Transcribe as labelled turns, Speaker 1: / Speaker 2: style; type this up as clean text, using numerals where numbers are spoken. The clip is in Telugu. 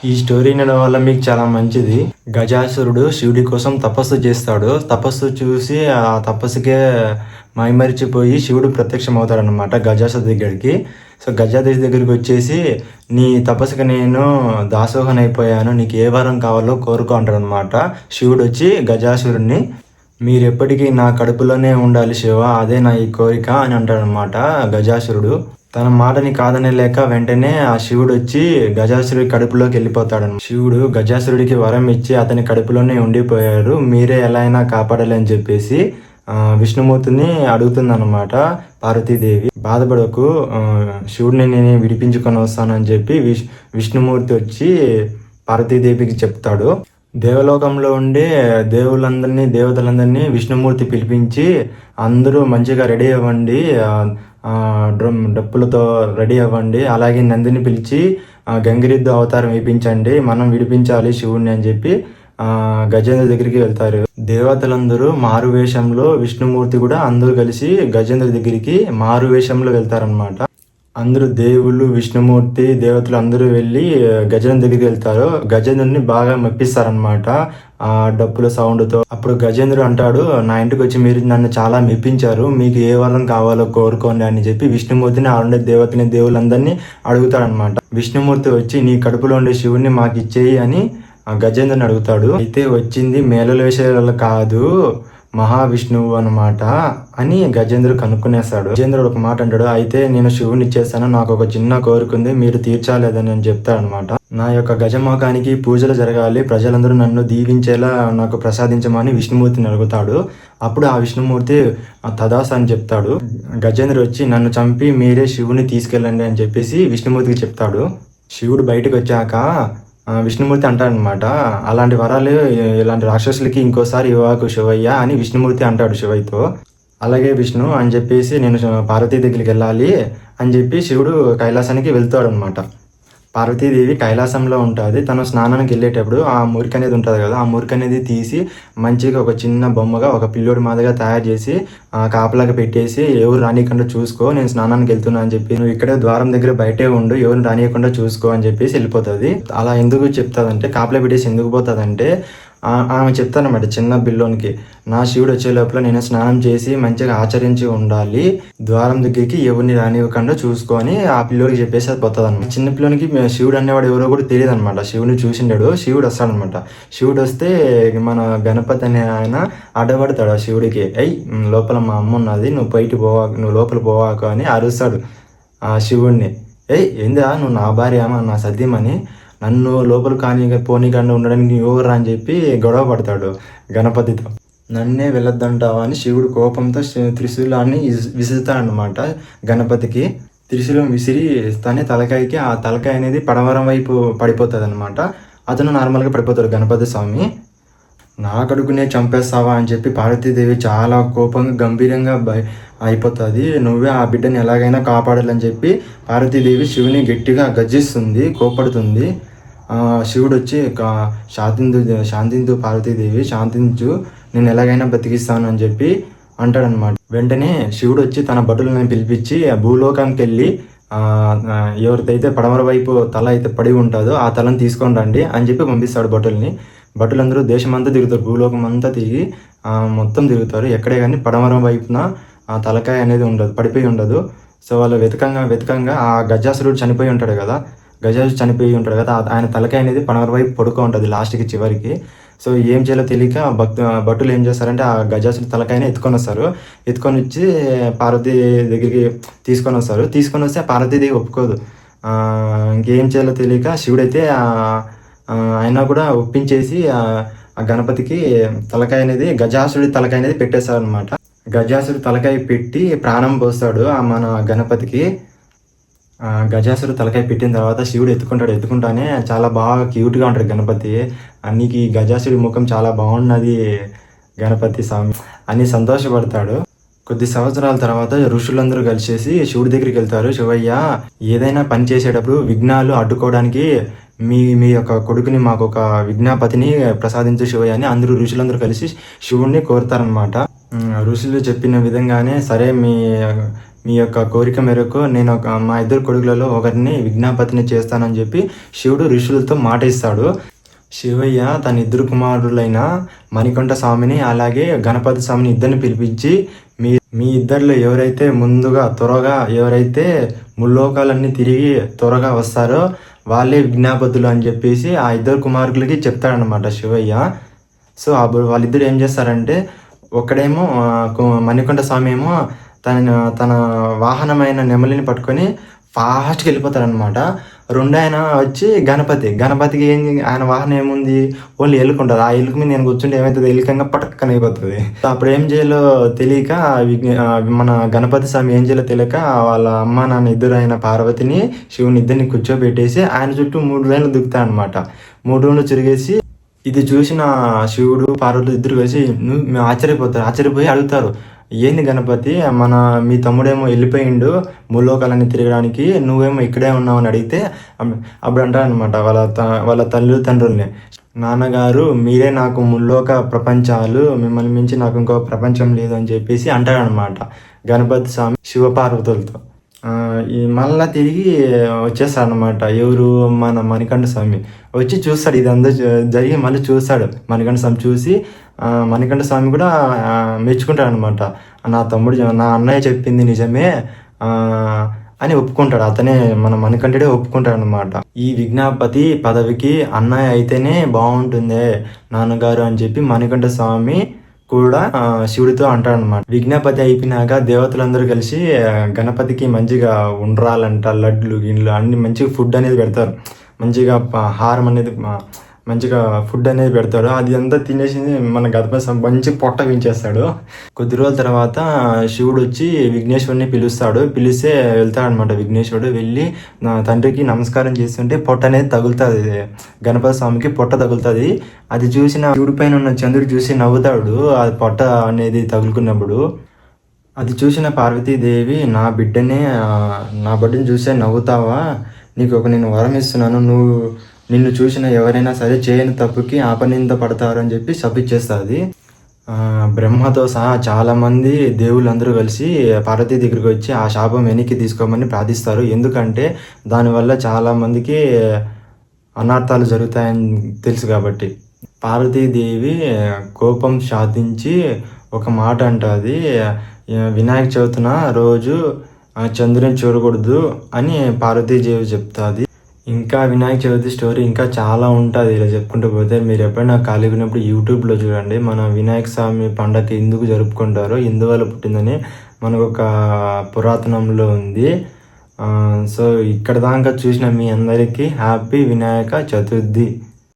Speaker 1: ఈ స్టోరీ వినడం వల్ల మీకు చాలా మంచిది. గజాసురుడు శివుడి కోసం తపస్సు చేస్తాడు. తపస్సు చూసి ఆ తపస్సుకే మైమరిచిపోయి శివుడు ప్రత్యక్షం అవుతాడనమాట గజాసురుడి దగ్గరికి. సో గజాసురుడి దగ్గరికి వచ్చేసి, నీ తపస్సుకి నేను దాసోహం అయిపోయాను, నీకు ఏ వరం కావాలో కోరుకో అంటాడనమాట. శివుడు వచ్చి గజాసురుడిని, మీరెప్పటికీ నా కడుపులోనే ఉండాలి శివ, అదే నా ఈ కోరిక అని అంటాడనమాట గజాసురుడు. తన మాటని కాదనలేక వెంటనే ఆ శివుడు వచ్చి గజాసురుడి కడుపులోకి వెళ్ళిపోతాడు. శివుడు గజాసురుడికి వరం ఇచ్చి అతని కడుపులోనే ఉండిపోయారు, మీరే ఎలా అయినా కాపాడాలి అని చెప్పేసి విష్ణుమూర్తిని అడుగుతుందన్నమాట పార్వతీదేవి. బాధపడకు, శివుడిని నేను విడిపించుకొని వస్తానని చెప్పి విష్ణుమూర్తి వచ్చి పార్వతీదేవికి చెప్తాడు. దేవలోకంలో ఉండే దేవతలందరినీ విష్ణుమూర్తి పిలిపించి, అందరూ మంచిగా రెడీ అవ్వండి, డప్పులతో రెడీ అవ్వండి, అలాగే నందిని పిలిచి గంగిరెద్దు అవతారం వేయించండి, మనం విడిపించాలి శివుణ్ణి అని చెప్పి గజేంద్ర దగ్గరికి వెళ్తారు. దేవతలందరూ మారువేషంలో, విష్ణుమూర్తి కూడా అందరూ కలిసి గజేంద్ర దగ్గరికి మారువేషంలో వెళ్తారనమాట. అందరూ దేవుళ్ళు, విష్ణుమూర్తి, దేవతలు అందరూ వెళ్ళి గజేంద్ర దగ్గరికి వెళ్తారు. గజేంద్రుని బాగా మెప్పిస్తారనమాట ఆ డప్పుల సౌండ్తో. అప్పుడు గజేంద్రుడు అంటాడు, నా ఇంటికి వచ్చి మీరు నన్ను చాలా మెప్పించారు, మీకు ఏ వరం కావాలో కోరుకోండి అని చెప్పి విష్ణుమూర్తిని, ఆ ఉండే దేవుళ్ళందరినీ అడుగుతాడనమాట. విష్ణుమూర్తి వచ్చి, నీ కడుపులో ఉండే శివుణ్ణి మాకు ఇచ్చేయి అని గజేంద్రుని అడుగుతాడు. అయితే వచ్చింది మేలులేసేవాళ్ళు కాదు, మహావిష్ణువు అనమాట అని గజేంద్రుడు కనుక్కునేస్తాడు. గజేంద్రుడు ఒక మాట అంటాడు, అయితే నేను శివుని ఇచ్చేస్తాను, నాకు ఒక చిన్న కోరిక ఉంది, మీరు తీర్చాలేదని అని చెప్తాడు అనమాట. నా యొక్క గజమోకానికి పూజలు జరగాలి, ప్రజలందరూ నన్ను దీవించేలా నాకు ప్రసాదించమని విష్ణుమూర్తిని అడుగుతాడు. అప్పుడు ఆ విష్ణుమూర్తి తదాస అని చెప్తాడు. గజేంద్రుడు వచ్చి, నన్ను చంపి మీరే శివుని తీసుకెళ్ళండి అని చెప్పేసి విష్ణుమూర్తికి చెప్తాడు. శివుడు బయటకు వచ్చాక విష్ణుమూర్తి అంటాడనమాట, అలాంటి వరాలు ఇలాంటి రాక్షసులకి ఇంకోసారి ఇవ్వకు శివయ్య అని విష్ణుమూర్తి అంటాడు శివయ్యతో. అలాగే విష్ణు అని చెప్పేసి, నేను పార్వతీ దగ్గరికి వెళ్ళాలి అని చెప్పి శివుడు కైలాసానికి వెళ్తాడు అనమాట. పార్వతీదేవి కైలాసంలో ఉంటుంది. తను స్నానానికి వెళ్ళేటప్పుడు ఆ మురికి అనేది ఉంటుంది కదా, ఆ మురికి అనేది తీసి మంచిగా ఒక చిన్న బొమ్మగా ఒక పిల్లోడి మాదిరిగా తయారు చేసి కాపలాగా పెట్టేసి, ఎవరు రానియకుండా చూసుకో, నేను స్నానానికి వెళ్తున్నా అని చెప్పి, నువ్వు ఇక్కడే ద్వారం దగ్గర బయటే ఉండు, ఎవరిని రానియకుండా చూసుకో అని చెప్పేసి వెళ్ళిపోతుంది. అలా ఎందుకు చెప్తాదంటే, కాపలా పెట్టేసి ఎందుకు పోతుందంటే, ఆమె చెప్తానమాట చిన్న బిల్లోనికి, నా శివుడు వచ్చే లోపల నేను స్నానం చేసి మంచిగా ఆచరించి ఉండాలి, ద్వారం దగ్గరికి ఎవరిని రానివ్వకుండా చూసుకొని ఆ పిల్లోడికి చెప్పేసి అది పోతుంది అనమాట. చిన్న పిల్లోనికి శివుడు అనేవాడు ఎవరో కూడా తెలియదు అనమాట. శివుని చూసిండాడు, శివుడు వస్తాడనమాట. శివుడు వస్తే మన గణపతి అనే ఆయన అడ్డపడతాడు ఆ శివుడికి, లోపల మా అమ్మ ఉన్నది, నువ్వు బయట పోవాకు, నువ్వు లోపల పోవాకు అని అరుస్తాడు ఆ శివుడిని. ఏందా నువ్వు నా భార్య, నా సద్యమని, నన్ను లోపల పోనీకుండా ఉండడానికి ఎవరు అని చెప్పి గొడవ పడతాడు గణపతితో. నన్నే వెళ్ళొద్దంటావా అని శివుడు కోపంతో త్రిశూలాన్ని విసురుతాడనమాట గణపతికి. త్రిశూలం విసిరి తనే తలకాయకి, ఆ తలకాయ అనేది పడమరం వైపు పడిపోతుంది అనమాట. అతను నార్మల్గా పడిపోతాడు గణపతి స్వామి. నా కొడుకునే చంపేస్తావా అని చెప్పి పార్వతీదేవి చాలా కోపంగా గంభీరంగా అయిపోతుంది. నువ్వే ఆ బిడ్డని ఎలాగైనా కాపాడాలని చెప్పి పార్వతీదేవి శివుని గట్టిగా గర్జిస్తుంది, కోపడుతుంది. శివుడు వచ్చి, శాంతించు పార్వతీదేవి, శాంతించు, నేను ఎలాగైనా బతికిస్తాను అని చెప్పి అంటాడనమాట. వెంటనే శివుడు వచ్చి తన భటులను పిలిపించి భూలోకానికి వెళ్ళి ఎవరిదైతే పడమర వైపు తల అయితే పడి ఉంటుందో ఆ తలను తీసుకొని రండి అని చెప్పి పంపిస్తాడు భటుల్ని. భటులందరూ దేశమంతా తిరుగుతారు, భూలోకం అంతా తిరిగి మొత్తం తిరుగుతారు. ఎక్కడే కానీ పడమర వైపున ఆ తలకాయ అనేది ఉండదు, పడిపోయి ఉండదు. సో వాళ్ళు వెతకంగా ఆ గజాసురుడు చనిపోయి ఉంటాడు కదా, ఆయన తలకాయ అనేది పడమర వైపు పడుకో ఉంటుంది లాస్ట్కి చివరికి. సో ఏం చేయాలో తెలియక భటులు ఏం చేస్తారంటే ఆ గజాసురుడి తలకాయని ఎత్తుకొని వచ్చి పార్వతీ దగ్గరికి తీసుకొని వస్తే పార్వతీదేవి ఒప్పుకోదు. ఇంకేం చేయాలో తెలియక శివుడైతే ఆయన కూడా ఒప్పించేసి ఆ గణపతికి తలకాయ అనేది, గజాసురుడి తలకాయ అనేది పెట్టేస్తాడు అనమాట. గజాసురుడి తలకాయ పెట్టి ప్రాణం పోస్తాడు మన గణపతికి. గజాసురుడు తలకాయ పెట్టిన తర్వాత శివుడు ఎత్తుకుంటానే చాలా బాగా క్యూట్గా ఉంటాడు గణపతి. అన్నికి గజాసురుడి ముఖం చాలా బాగున్నది గణపతి స్వామి అని సంతోషపడతాడు. కొద్ది సంవత్సరాల తర్వాత ఋషులందరూ కలిసేసి శివుడి దగ్గరికి వెళ్తారు. శివయ్య, ఏదైనా పని చేసేటప్పుడు విఘ్నాలు అడ్డుకోవడానికి మీ యొక్క కొడుకుని, మాకు ఒక విజ్ఞాపతిని ప్రసాదించు శివయ్య అని అందరూ ఋషులందరూ కలిసి శివుడిని కోరుతారనమాట. ఋషులు చెప్పిన విధంగానే సరే మీ యొక్క కోరిక మేరకు నేను మా ఇద్దరు కొడుకులలో ఒకరిని విజ్ఞాపతిని చేస్తానని చెప్పి శివుడు ఋషులతో మాట ఇస్తాడు. శివయ్య తన ఇద్దరు కుమారులైన మణికంఠ స్వామిని అలాగే గణపతి స్వామిని ఇద్దరిని పిలిపించి మీ ఇద్దరిలో ఎవరైతే ముందుగా త్వరగా ఎవరైతే ముల్లోకాలన్నీ తిరిగి త్వరగా వస్తారో వాళ్ళే విజ్ఞాపతులు అని చెప్పేసి ఆ ఇద్దరు కుమారులకి చెప్తాడనమాట శివయ్య. సో అప్పుడు వాళ్ళిద్దరు ఏం చేస్తారంటే, ఒకడేమో మణికంఠ స్వామి ఏమో తన వాహనమైన నెమలిని పట్టుకొని ఫాస్ట్గా వెళ్ళిపోతారనమాట. ఆయన వచ్చి గణపతికి ఆయన వాహనం ఏముంది, ఓన్లీ ఎలుక ఉంటుంది. ఆ ఎలుక మీద నేను కూర్చుంటే ఏమవుతుంది, ఎలుకంగా పటక్కన అయిపోతుంది. అప్పుడు ఏం చేయాలో తెలియక మన గణపతి స్వామి ఏం చేయాలో తెలియక వాళ్ళ అమ్మ నాన్న ఇద్దరు అయిన పార్వతిని శివుని ఇద్దరిని కూర్చోబెట్టేసి ఆయన చుట్టూ 3 రౌండ్లు దిగుతాయి అనమాట. 3 రౌండ్లు తిరిగేసి ఇది చూసిన శివుడు పార్వతులు ఇద్దరు కలిసి మేము ఆశ్చర్యపోయి అడుగుతారు, ఏంది గణపతి, మీ తమ్ముడేమో వెళ్ళిపోయిండు ముల్లోకాలన్నీ తిరగడానికి, నువ్వేమో ఇక్కడే ఉన్నావు అని అడిగితే అప్పుడు అంటారనమాట వాళ్ళ తల్లిదండ్రుల్ని, నాన్నగారు మీరే నాకు ముల్లోక ప్రపంచాలు, మిమ్మల్ని మించి నాకు ఇంకో ప్రపంచం లేదు అని చెప్పేసి అంటారనమాట గణపతి స్వామి శివపార్వతులతో. మళ్ళా తిరిగి వచ్చేస్తాడనమాట. ఎవరు, మన మణికంఠ స్వామి వచ్చి చూస్తాడు, ఇదంతా జరిగి మళ్ళీ చూస్తాడు. మణికంఠ స్వామి చూసి మణికంఠ స్వామి కూడా మెచ్చుకుంటాడు అనమాట. నా అన్నయ్య చెప్పింది నిజమే అని ఒప్పుకుంటాడు. అతనే మన మణికంఠుడే ఒప్పుకుంటాడు అనమాట. ఈ విజ్ఞాపతి పదవికి అన్నయ్య అయితేనే బాగుంటుందే నాన్నగారు అని చెప్పి మణికంఠ స్వామి కూడా శివుడితో అంటాడనమాట. విజ్ఞాపతి అయిపోయినాక దేవతలందరూ కలిసి గణపతికి మంచిగా ఉండ్రాలంట, లడ్లు గిన్నెలు అన్ని మంచిగా ఫుడ్ అనేది పెడతారు. మంచిగా హారం అనేది మంచిగా ఫుడ్ అనేది పెడతాడు. అది అంతా తినేసి మన గణపతి మంచి పొట్ట వించేస్తాడు. కొద్ది రోజుల తర్వాత శివుడు వచ్చి విఘ్నేశ్వరుని పిలిస్తే వెళ్తాడనమాట. విఘ్నేశ్వరుడు వెళ్ళి నా తండ్రికి నమస్కారం చేస్తుంటే పొట్ట అనేది తగులుతుంది, గణపతి స్వామికి పొట్ట తగులుతుంది. అది చూసిన శివుడి పైన ఉన్న చంద్రుడు చూసి నవ్వుతాడు, అది పొట్ట అనేది తగులుకున్నప్పుడు. అది చూసిన పార్వతీదేవి, నా బిడ్డని చూసే నవ్వుతావా, నేను వరం ఇస్తున్నాను, నిన్ను చూసిన ఎవరైనా సరే చేయని తప్పుకి ఆపనింద పడతారు అని చెప్పి శపించేస్తుంది. బ్రహ్మతో సహా చాలామంది దేవుళ్ళందరూ కలిసి పార్వతీ దగ్గరికి వచ్చి ఆ శాపం వెనక్కి తీసుకోమని ప్రార్థిస్తారు. ఎందుకంటే దానివల్ల చాలామందికి అనర్థాలు జరుగుతాయని తెలుసు కాబట్టి. పార్వతీదేవి కోపం శాంతించి ఒక మాట అంటుంది, వినాయక చవితిన రోజు చంద్రుని చూడకూడదు అని పార్వతీదేవి చెప్తుంది. ఇంకా వినాయక చవితి స్టోరీ ఇంకా చాలా ఉంటుంది, ఇలా చెప్పుకుంటూ పోతే. మీరు ఎప్పుడైనా ఖాళీగా ఉన్నప్పుడు యూట్యూబ్లో చూడండి, మన వినాయక స్వామి పండగ ఎందుకు జరుపుకుంటారో, ఎందువల్ల పుట్టిందని మనకు ఒక పురాతనంలో ఉంది. సో ఇక్కడ దాకా చూసిన మీ అందరికీ హ్యాపీ వినాయక చతుర్థి.